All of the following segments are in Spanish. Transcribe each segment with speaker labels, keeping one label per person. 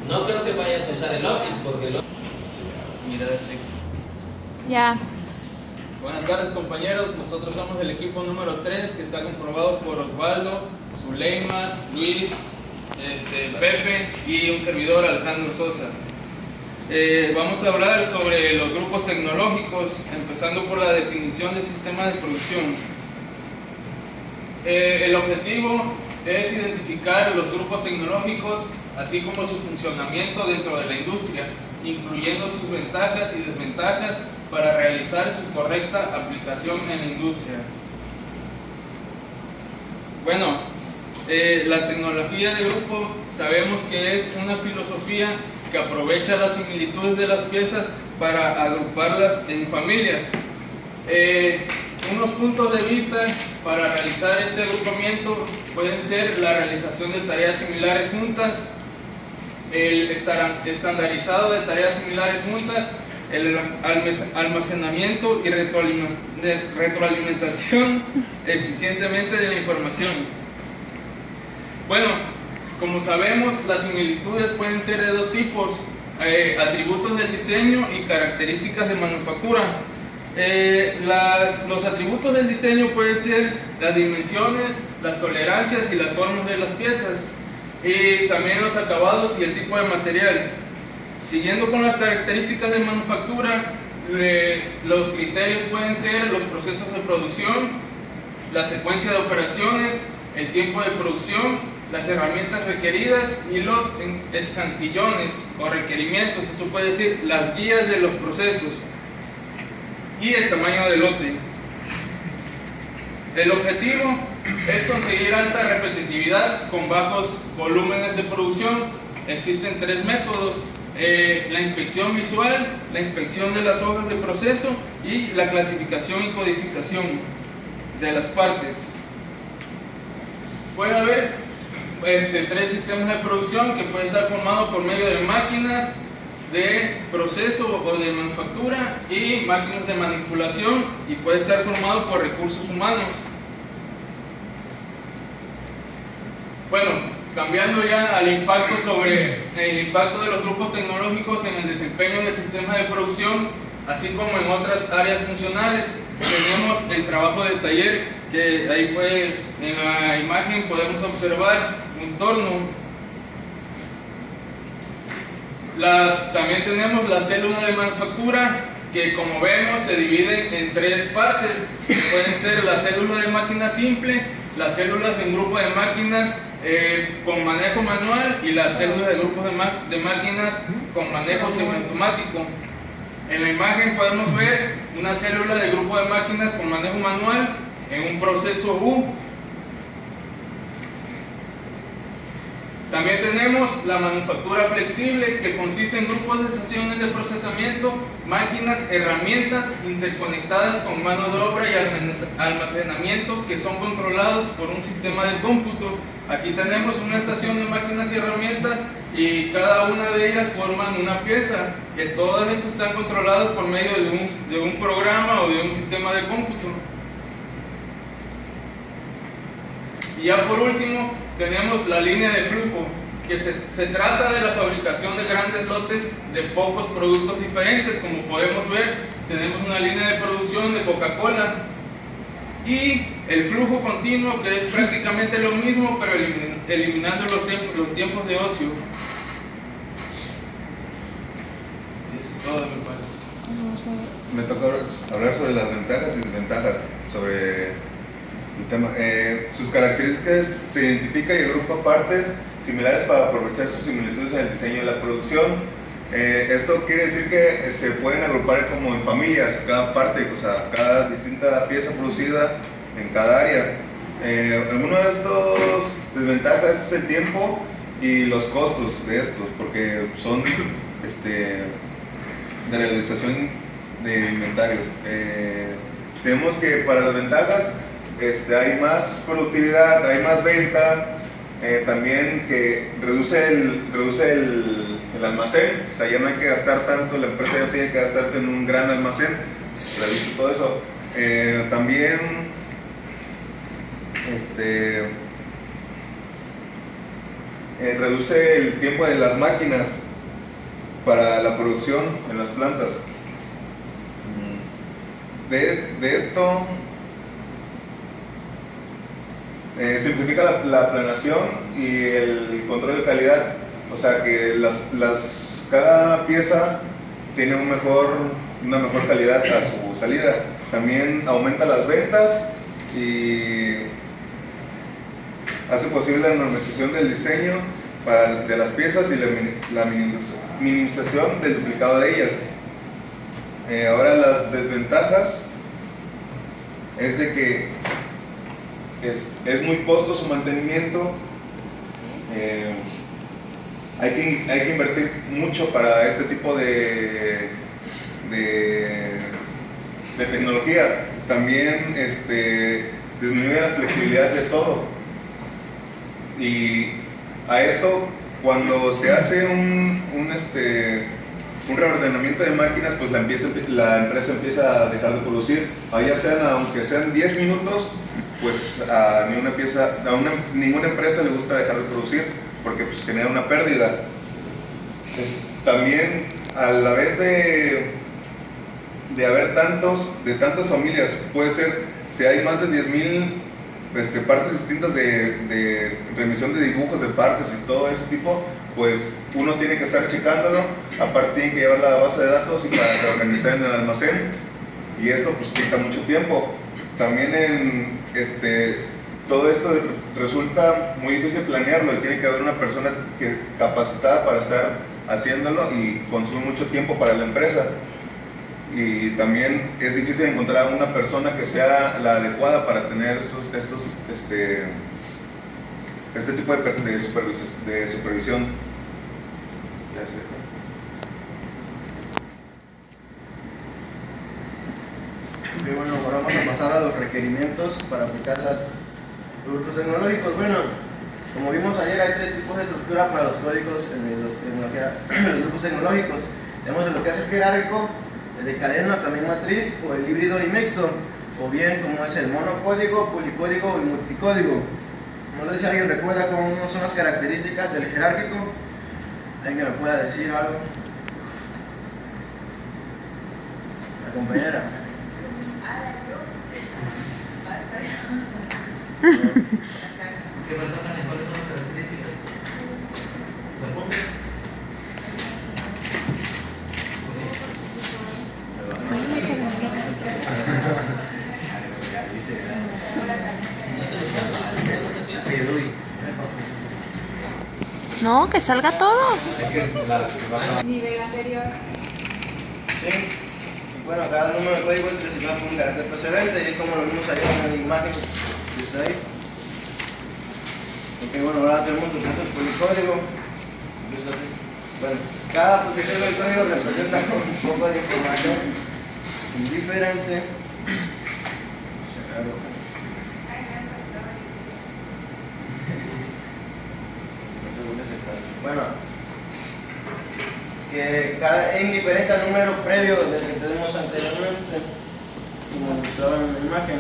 Speaker 1: No creo que vayas a usar el Office porque el
Speaker 2: Mirada sexy.
Speaker 3: Ya.
Speaker 2: Buenas tardes, compañeros, nosotros somos el equipo número 3 que está conformado por Osvaldo, Zuleima, Luis, Pepe y un servidor, Alejandro Sosa. Vamos a hablar sobre los grupos tecnológicos, empezando por la definición de sistema de producción. El objetivo es identificar los grupos tecnológicos, así como su funcionamiento dentro de la industria, incluyendo sus ventajas y desventajas para realizar su correcta aplicación en la industria. Bueno, la tecnología de grupo sabemos que es una filosofía que aprovecha las similitudes de las piezas para agruparlas en familias. Unos puntos de vista para realizar este agrupamiento pueden ser la realización de tareas similares juntas, el estandarizado de tareas similares juntas, el almacenamiento y retroalimentación eficientemente de la información. Bueno, como sabemos, las similitudes pueden ser de dos tipos: atributos del diseño y características de manufactura. Los atributos del diseño pueden ser las dimensiones, las tolerancias y las formas de las piezas, y también los acabados y el tipo de material. Siguiendo con las características de manufactura, los criterios pueden ser los procesos de producción, la secuencia de operaciones, el tiempo de producción, las herramientas requeridas y los escantillones o requerimientos, esto puede decir las guías de los procesos, y el tamaño del lote. El objetivo es conseguir alta repetitividad con bajos volúmenes de producción. Existen tres métodos: la inspección visual, la inspección de las hojas de proceso y la clasificación y codificación de las partes. Puede haber tres sistemas de producción que pueden estar formados por medio de máquinas de proceso o de manufactura y máquinas de manipulación, y puede estar formado por recursos humanos. Bueno, cambiando ya al impacto sobre el impacto de los grupos tecnológicos en el desempeño del sistema de producción, así como en otras áreas funcionales, tenemos el trabajo de taller, que ahí pues en la imagen podemos observar un torno. También tenemos la célula de manufactura, que como vemos se divide en tres partes. Pueden ser la célula de máquina simple, las células de un grupo de máquinas con manejo manual y las células de grupos de máquinas con manejo semiautomático. En la imagen podemos ver una célula de grupo de máquinas con manejo manual en un proceso U. También tenemos la manufactura flexible, que consiste en grupos de estaciones de procesamiento, máquinas, herramientas interconectadas con mano de obra y almacenamiento, que son controlados por un sistema de cómputo. Aquí tenemos una estación de máquinas y herramientas, y cada una de ellas forman una pieza. Todos estos están controlados por medio de un programa o de un sistema de cómputo. Y ya por último tenemos la línea de flujo, que se trata de la fabricación de grandes lotes de pocos productos diferentes. Como podemos ver, tenemos una línea de producción de Coca-Cola, y el flujo continuo, que es prácticamente lo mismo, pero eliminando los tiempos de ocio. Y eso es todo, mi padre.
Speaker 4: Me toca hablar sobre las ventajas y desventajas sobre el tema. Sus características: se identifica y agrupa partes similares para aprovechar sus similitudes en el diseño de la producción. Esto quiere decir que se pueden agrupar como en familias, cada parte, o sea, cada distinta pieza producida en cada área. Alguno de estos desventajas es el tiempo y los costos de estos, porque son de realización de inventarios. Tenemos que para las ventajas hay más productividad, hay más venta, también que reduce el almacén, o sea, ya no hay que gastar tanto, la empresa ya tiene que gastarte en un gran almacén, reduce todo eso. También reduce el tiempo de las máquinas para la producción en las plantas. De esto simplifica la planeación y el control de calidad, o sea que cada pieza tiene una mejor calidad a su salida. También aumenta las ventas y hace posible la normalización del diseño de las piezas y la minimización del duplicado de ellas. Ahora las desventajas es de que es muy costoso su mantenimiento, hay que invertir mucho para este tipo de tecnología. También disminuye la flexibilidad de todo. Y a esto, cuando se hace un reordenamiento de máquinas, pues la empresa empieza a dejar de producir, aunque sean 10 minutos, pues a ninguna empresa le gusta dejar de producir porque pues genera una pérdida. También a la vez de haber tantas familias, puede ser, si hay más de 10,000 partes distintas de remisión de dibujos de partes y todo ese tipo, pues uno tiene que estar checándolo, aparte tiene que llevar la base de datos y para organizar en el almacén, y esto pues quita mucho tiempo. También todo esto resulta muy difícil planearlo y tiene que haber una persona capacitada para estar haciéndolo y consume mucho tiempo para la empresa. Y también es difícil encontrar una persona que sea la adecuada para tener este tipo de supervisión.
Speaker 3: Ok, bueno, ahora vamos a pasar a los requerimientos para aplicar los grupos tecnológicos. Bueno, como vimos ayer, hay 3 tipos de estructura para los códigos de los grupos tecnológicos. Tenemos lo que es el jerárquico, el de cadena, también matriz, o el híbrido y mixto, o bien como es el monocódigo, policódigo y multicódigo. No sé si alguien recuerda cómo son las características del jerárquico. ¿Alguien que me pueda decir algo? La compañera.
Speaker 1: ¿Qué personas cuáles son las características? ¿Son hombres?
Speaker 5: No, que salga todo.
Speaker 6: Nivel anterior.
Speaker 3: Sí. Bueno, cada número de código es clasificado por un carácter precedente y es como lo vimos allá en la imagen. ¿Dice ahí? Ok, bueno, ahora tenemos lo que es el policódigo. Bueno, cada posición del código representa un poco de información diferente. Bueno, que es indiferente al número previo del que tenemos anteriormente, como mostraba en la imagen.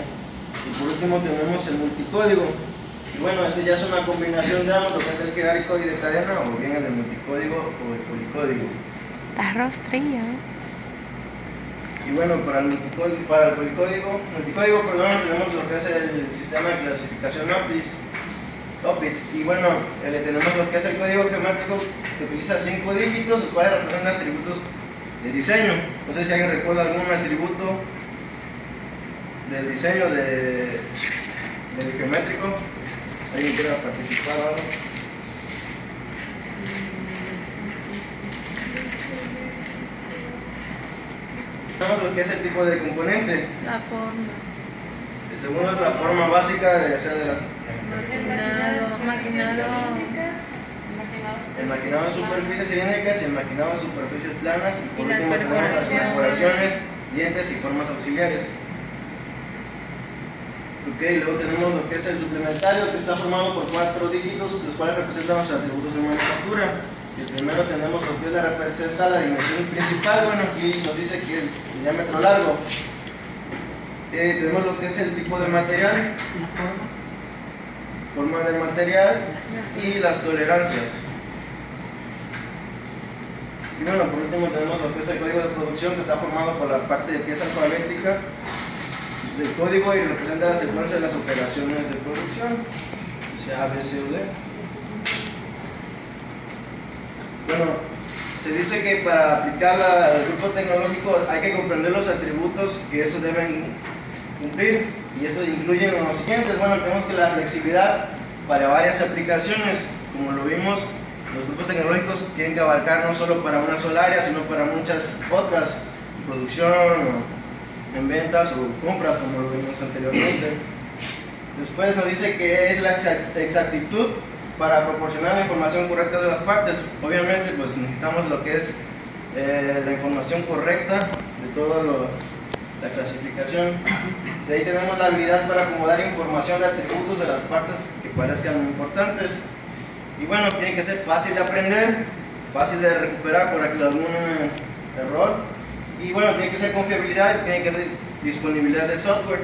Speaker 3: Y por último tenemos el multicódigo. Y bueno, ya es una combinación de ambos, lo que es el jerárquico y de cadena, o bien el de multicódigo o el policódigo.
Speaker 5: Está rostrillo.
Speaker 3: Y bueno, para el multicódigo, tenemos lo que es el sistema de clasificación OPITS. Y bueno, tenemos lo que es el código geométrico que utiliza 5 dígitos, los cuales representan atributos de diseño. No sé si alguien recuerda algún atributo del diseño del geométrico. ¿Alguien quiera participar ahora? Tenemos lo que es el tipo de componente.
Speaker 6: La forma.
Speaker 3: El segundo es la forma básica de hacer de la... El maquinado en superficies cilíndricas y el maquinado en superficies planas. Y por último tenemos las perforaciones, dientes y formas auxiliares. Ok, luego tenemos lo que es el suplementario, que está formado por 4 dígitos, los cuales representan los atributos de manufactura. Y el primero tenemos lo que representa la dimensión principal. Bueno, aquí nos dice que el diámetro largo. Tenemos lo que es el tipo de material. forma del material y las tolerancias. Y bueno, por último tenemos lo que es el código de producción, que está formado por la parte de pieza alfabética del código y representa la secuencia de las operaciones de producción, sea A, B, C o D. Bueno, se dice que para aplicar al grupo tecnológico hay que comprender los atributos que estos deben cumplir, y estos incluyen los siguientes. Bueno, tenemos que la flexibilidad para varias aplicaciones, como lo vimos. Los grupos tecnológicos tienen que abarcar no solo para una sola área, sino para muchas otras, en producción, o en ventas o compras, como lo vimos anteriormente. Después nos dice que es la exactitud para proporcionar la información correcta de las partes. Obviamente pues necesitamos lo que es la información correcta de toda la clasificación. De ahí tenemos la habilidad para acomodar información de atributos de las partes que parezcan importantes. Y bueno, tiene que ser fácil de aprender, fácil de recuperar por algún error. Y bueno, tiene que ser confiabilidad, tiene que ser disponibilidad de software.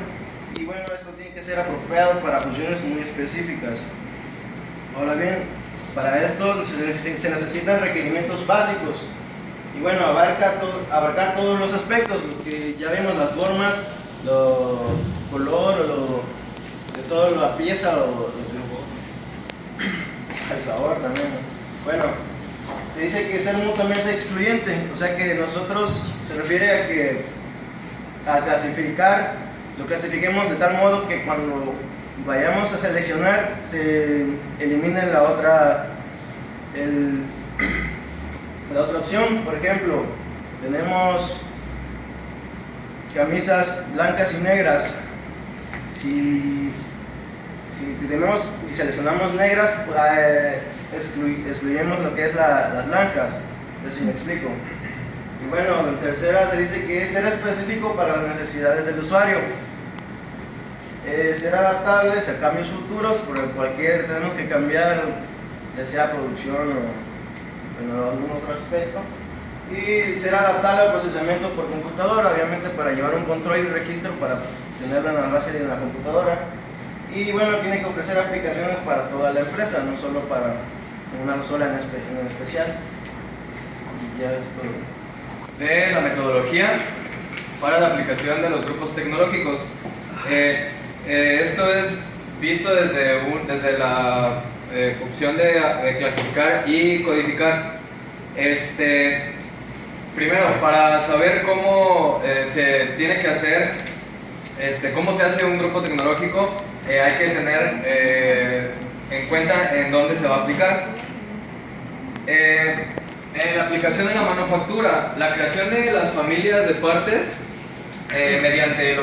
Speaker 3: Y bueno, esto tiene que ser apropiado para funciones muy específicas. Ahora bien, para esto se necesitan requerimientos básicos. Y bueno, abarcar todos los aspectos, lo que ya vimos, las formas, color, de toda la pieza, el sabor también. Bueno, se dice que es ser mutuamente excluyente, o sea que nosotros se refiere a que al clasificar, lo clasifiquemos de tal modo que cuando vayamos a seleccionar se elimine la otra opción. Por ejemplo, tenemos camisas blancas y negras. Si seleccionamos negras, excluimos lo que es las blancas. No sé si me explico. Y bueno, en tercera se dice que es ser específico para las necesidades del usuario. Ser adaptables a cambios futuros, por cualquier tenemos que cambiar, ya sea producción o en algún otro aspecto. Y ser adaptable al procesamiento por computadora, obviamente para llevar un control y registro para tenerlo en la base de la computadora. Y bueno, tiene que ofrecer aplicaciones para toda la empresa, no solo para una sola en especial. Y ya es todo.
Speaker 2: De la metodología para la aplicación de los grupos tecnológicos. Esto es visto desde la opción de clasificar y codificar. Primero, para saber cómo se tiene que hacer, cómo se hace un grupo tecnológico, hay que tener en cuenta en dónde se va a aplicar. En la aplicación en la manufactura, la creación de las familias de partes mediante el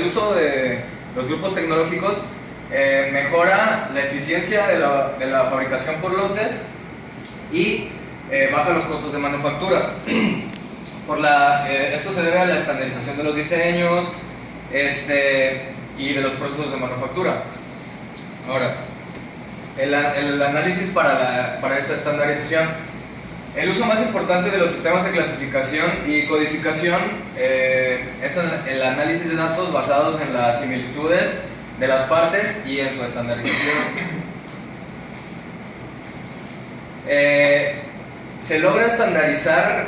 Speaker 2: uso de los grupos tecnológicos mejora la eficiencia de la fabricación por lotes y baja los costos de manufactura. Esto se debe a la estandarización de los diseños y de los procesos de manufactura. Ahora, el análisis para esta estandarización. El uso más importante de los sistemas de clasificación y codificación es el análisis de datos basados en las similitudes de las partes y en su estandarización. Se logra estandarizar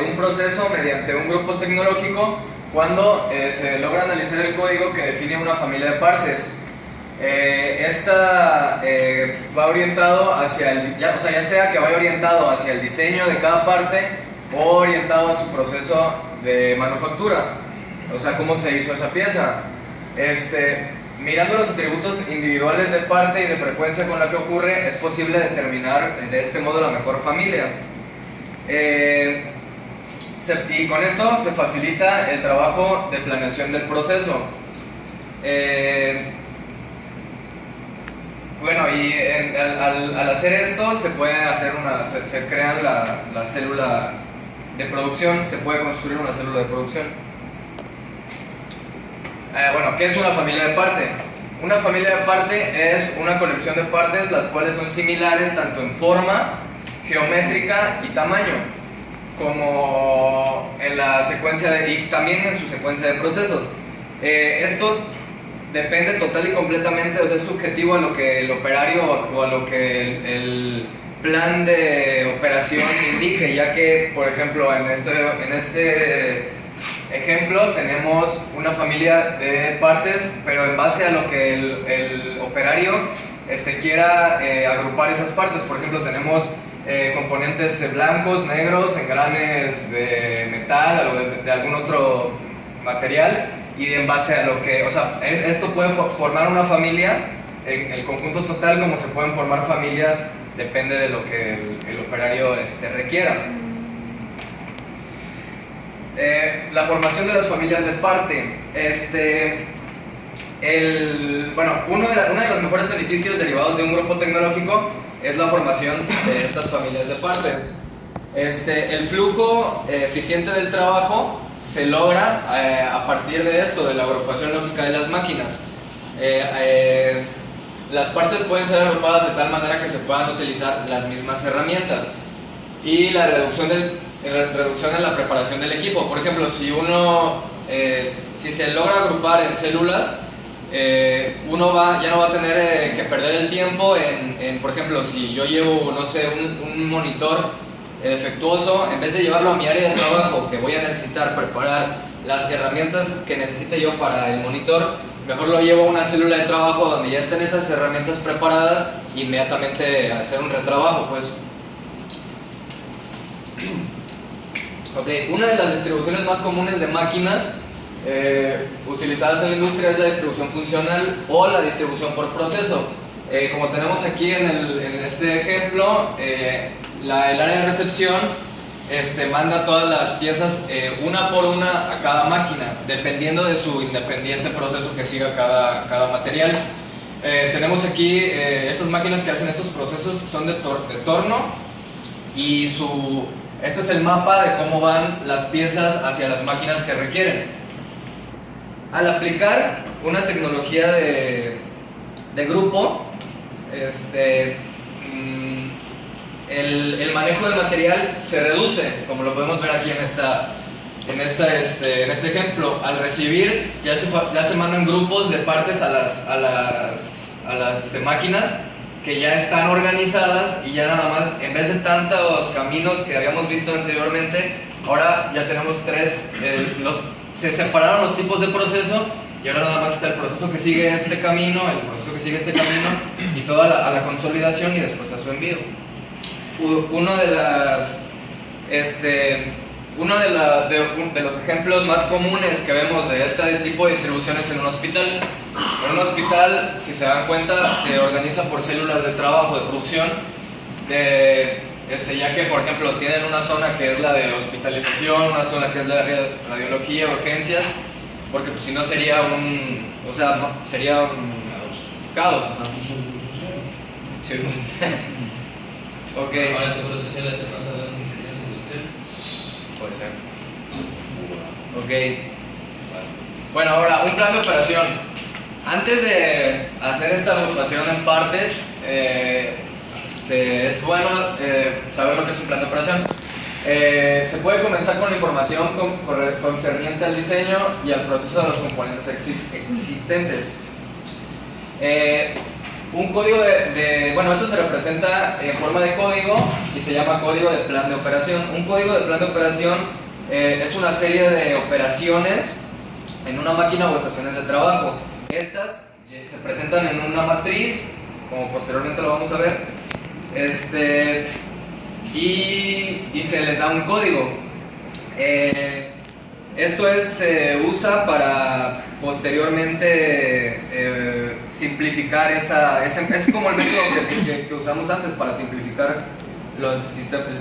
Speaker 2: un proceso mediante un grupo tecnológico cuando se logra analizar el código que define una familia de partes. Esta va orientado hacia ya sea que vaya orientado hacia el diseño de cada parte o orientado a su proceso de manufactura, o sea, cómo se hizo esa pieza. Mirando los atributos individuales de parte y de frecuencia con la que ocurre, es posible determinar de este modo la mejor familia. Y con esto se facilita el trabajo de planeación del proceso. Bueno, y al hacer esto se puede hacer se crea la célula de producción, se puede construir una célula de producción. Bueno, ¿qué es una familia de parte? Una familia de parte es una colección de partes las cuales son similares tanto en forma, geométrica y tamaño, como en la secuencia y también en su secuencia de procesos. Esto
Speaker 7: depende total y completamente, o sea, es subjetivo a lo que el operario o a lo que el plan de operación indique, ya que, por ejemplo, en este ejemplo tenemos una familia de partes, pero en base a lo que el operario quiera agrupar esas partes. Por ejemplo, tenemos componentes blancos, negros, engranes de metal o de algún otro material, y en base a lo que, o sea, esto puede formar una familia, el conjunto total, como se pueden formar familias, depende de lo que el operario requiera. La formación de las familias de parte. Bueno, uno de los mejores beneficios derivados de un grupo tecnológico es la formación de estas familias de partes. El flujo eficiente del trabajo se logra a partir de esto, de la agrupación lógica de las máquinas. Las partes pueden ser agrupadas de tal manera que se puedan utilizar las mismas herramientas, y la reducción en la preparación del equipo. Por ejemplo, si se logra agrupar en células, uno ya no va a tener que perder el tiempo por ejemplo, si yo llevo, no sé, un monitor defectuoso, en vez de llevarlo a mi área de trabajo, que voy a necesitar preparar las herramientas que necesite yo para el monitor, mejor lo llevo a una célula de trabajo donde ya estén esas herramientas preparadas, e inmediatamente hacer un retrabajo, pues. Ok, una de las distribuciones más comunes de máquinas utilizadas en la industria es la distribución funcional o la distribución por proceso. Como tenemos aquí en este ejemplo, el área de recepción manda todas las piezas una por una a cada máquina, dependiendo de su independiente proceso que siga cada material. Tenemos aquí estas máquinas que hacen estos procesos, son de torno, y este es el mapa de cómo van las piezas hacia las máquinas que requieren. Al aplicar una tecnología de grupo, el manejo del material se reduce, como lo podemos ver aquí en este ejemplo. Al recibir, ya se mandan grupos de partes a las máquinas que ya están organizadas, y ya nada más, en vez de tantos caminos que habíamos visto anteriormente, ahora ya tenemos se separaron los tipos de proceso, y ahora nada más está el proceso que sigue este camino, el proceso que sigue este camino, y todo a la consolidación y después a su envío. Uno de los ejemplos más comunes que vemos de este tipo de distribuciones en un hospital. En un hospital, si se dan cuenta, se organiza por células de trabajo, de producción, ya que, por ejemplo, tienen una zona que es la de hospitalización, una zona que es la de radiología, urgencias, porque pues, si no sería sería un caos, ¿no? Sí. Ok.
Speaker 1: Ahora el seguro social hace falta de los ingenieros industriales.
Speaker 7: Puede ser. Ok. Bueno, ahora, un plan de operación. Antes de hacer esta agrupación en partes, es bueno saber lo que es un plan de operación. Se puede comenzar con la información concerniente al diseño y al proceso de los componentes existentes. Un código bueno, esto se representa en forma de código y se llama código de plan de operación. Un código de plan de operación es una serie de operaciones en una máquina o estaciones de trabajo. Estas se presentan en una matriz, como posteriormente lo vamos a ver, y se les da un código. Esto se usa para posteriormente simplificar es como el método que usamos antes para simplificar el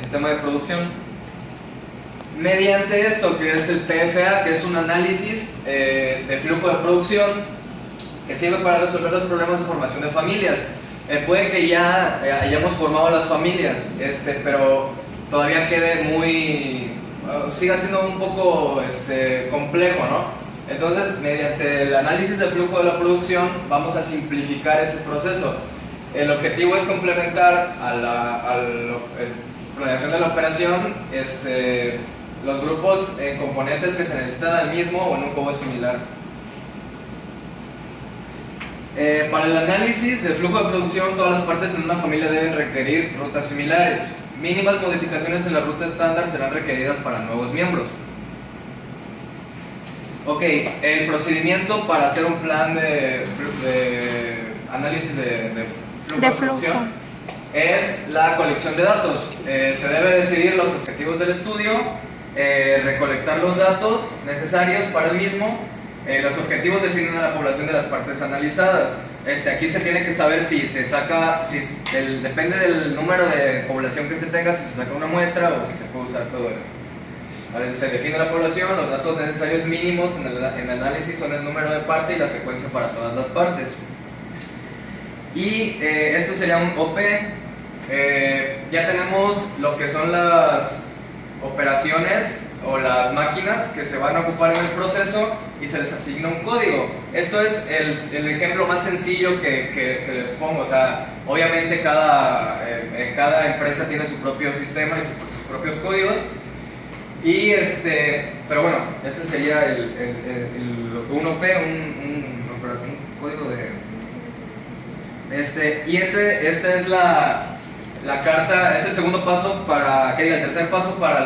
Speaker 7: sistema de producción. Mediante esto, que es el PFA, que es un análisis de flujo de producción, que sirve para resolver los problemas de formación de familias. Puede que ya hayamos formado las familias, pero todavía quede siga siendo un poco complejo, ¿no? Entonces, mediante el análisis del flujo de la producción, vamos a simplificar ese proceso. El objetivo es complementar a la planeación de la operación los grupos componentes que se necesitan al mismo o en un juego similar. Para el análisis del flujo de producción, todas las partes en una familia deben requerir rutas similares. Mínimas modificaciones en la ruta estándar serán requeridas para nuevos miembros. Ok, el procedimiento para hacer un plan de análisis de flujo de producción es la colección de datos. Se debe decidir los objetivos del estudio, recolectar los datos necesarios para el mismo. Los objetivos definen a la población de las partes analizadas. Aquí se tiene que saber si se saca, depende del número de población que se tenga, si se saca una muestra o si se puede usar todo. Se define la población, los datos necesarios mínimos en el análisis son el número de parte y la secuencia para todas las partes. Y esto sería un OP. Ya tenemos lo que son las operaciones o las máquinas que se van a ocupar en el proceso y se les asigna un código. Esto es el ejemplo más sencillo que les pongo. O sea, obviamente cada empresa tiene su propio sistema y sus propios códigos. Y pero bueno, este sería un OP, un código de y esta es la carta, es el segundo paso el tercer paso para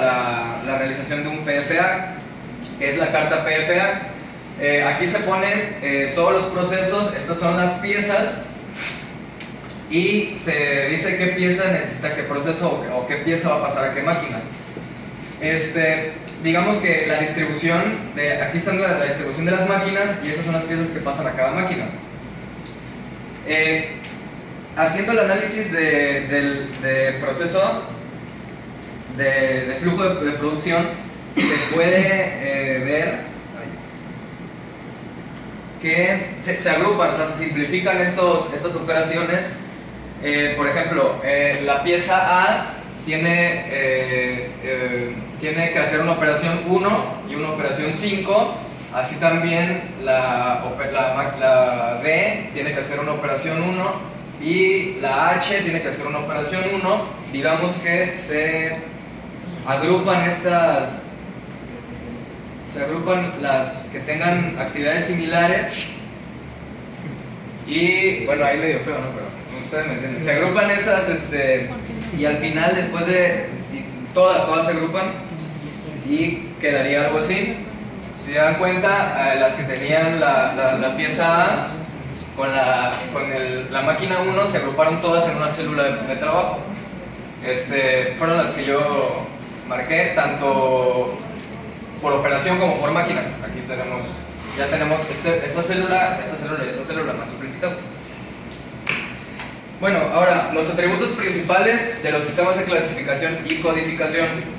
Speaker 7: la realización de un PFA, que es la carta PFA. Aquí se ponen todos los procesos, estas son las piezas y se dice qué pieza necesita qué proceso o qué pieza va a pasar a qué máquina. Digamos que la distribución, aquí está la distribución de las máquinas y esas son las piezas que pasan a cada máquina. Haciendo el análisis de proceso de flujo de producción, se puede ver que se agrupan, o sea, se simplifican estas operaciones. Por ejemplo, la pieza A tiene que hacer una operación 1 y una operación 5. Así también la D tiene que hacer una operación 1 y la H tiene que hacer una operación 1. Digamos que se agrupan las que tengan actividades similares y bueno, ahí medio feo, ¿no? Pero ustedes me entienden. Se agrupan esas y al final después todas se agrupan y quedaría algo así. Si se dan cuenta, las que tenían la pieza A con la máquina 1 se agruparon todas en una célula de trabajo. Fueron las que yo marqué, tanto por operación como por máquina. Aquí ya tenemos esta célula y esta célula más simplificado. Bueno, ahora, los atributos principales de los sistemas de clasificación y codificación.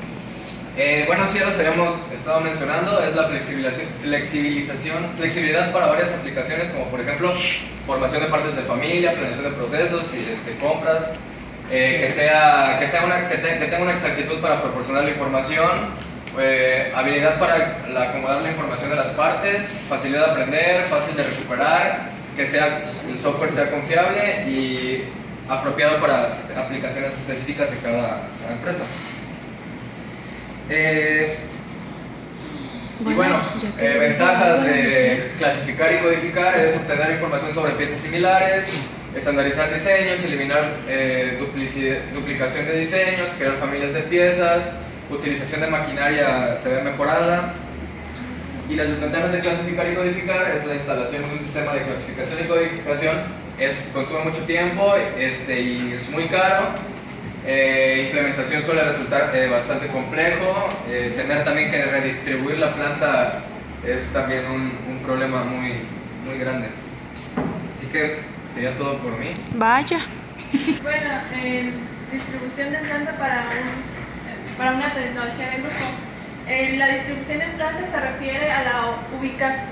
Speaker 7: Bueno, sí, ya los habíamos estado mencionando, es la flexibilidad para varias aplicaciones, como por ejemplo, formación de partes de familia, planeación de procesos y compras, que tenga una exactitud para proporcionar la información, habilidad para acomodar la información de las partes, facilidad de aprender, fácil de recuperar, que el software sea confiable y apropiado para aplicaciones específicas de cada empresa. Y bueno, ventajas de clasificar y codificar es obtener información sobre piezas similares, estandarizar diseños, eliminar duplicación de diseños, crear familias de piezas, utilización de maquinaria se ve mejorada. Y las desventajas de clasificar y codificar es la instalación de un sistema de clasificación y codificación, consume mucho tiempo y es muy caro. Implementación suele resultar bastante complejo. Tener también que redistribuir la planta es también un problema muy, muy grande. Así que sería todo por mí.
Speaker 5: Vaya.
Speaker 6: Bueno, distribución de planta para una tecnología de grupo. La distribución en planta se refiere a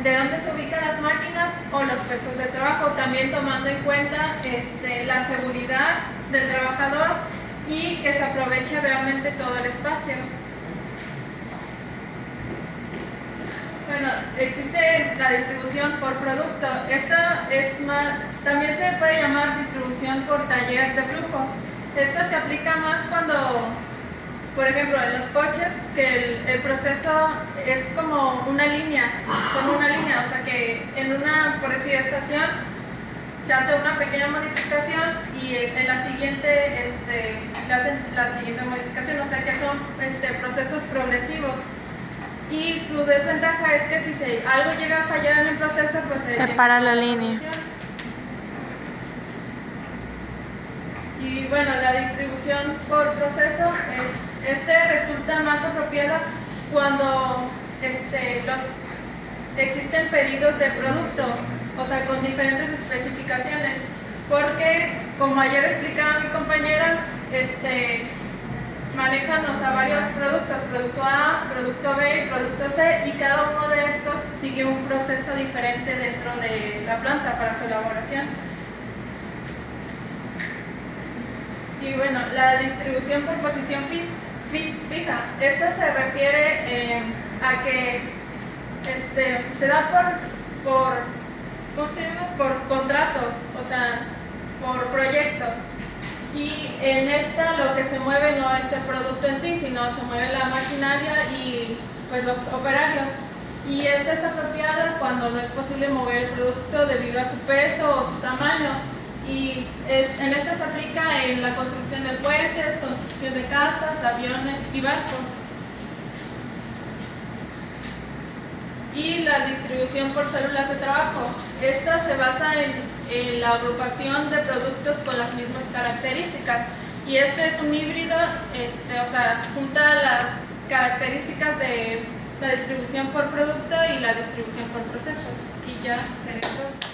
Speaker 6: de dónde se ubican las máquinas o los puestos de trabajo, también tomando en cuenta la seguridad del trabajador y que se aproveche realmente todo el espacio. Bueno, existe la distribución por producto. Esta también se puede llamar distribución por taller de flujo. Esta se aplica más cuando, por ejemplo, en los coches, que el proceso es como una línea, o sea que en una, por decir, estación se hace una pequeña modificación y en la siguiente le hacen la siguiente modificación, o sea que son procesos progresivos. Y su desventaja es que si algo llega a fallar en el proceso, pues
Speaker 5: Se para la línea.
Speaker 6: Y bueno, la distribución por proceso resulta más apropiada cuando existen pedidos de producto, o sea, con diferentes especificaciones, porque como ayer explicaba mi compañera, manejan, o sea, varios productos, producto A, producto B y producto C, y cada uno de estos sigue un proceso diferente dentro de la planta para su elaboración. Y bueno, la distribución por posición fija, esta se refiere a que se da ¿cómo se llama? Por contratos, o sea, por proyectos. Y en esta lo que se mueve no es el producto en sí, sino se mueve la maquinaria y pues los operarios. Y esta es apropiada cuando no es posible mover el producto debido a su peso o su tamaño. Y en esta se aplica en la construcción de puentes, construcción de casas, aviones y barcos. Y la distribución por células de trabajo. Esta se basa en la agrupación de productos con las mismas características. Y es un híbrido, o sea, junta las características de la distribución por producto y la distribución por proceso. Y ya se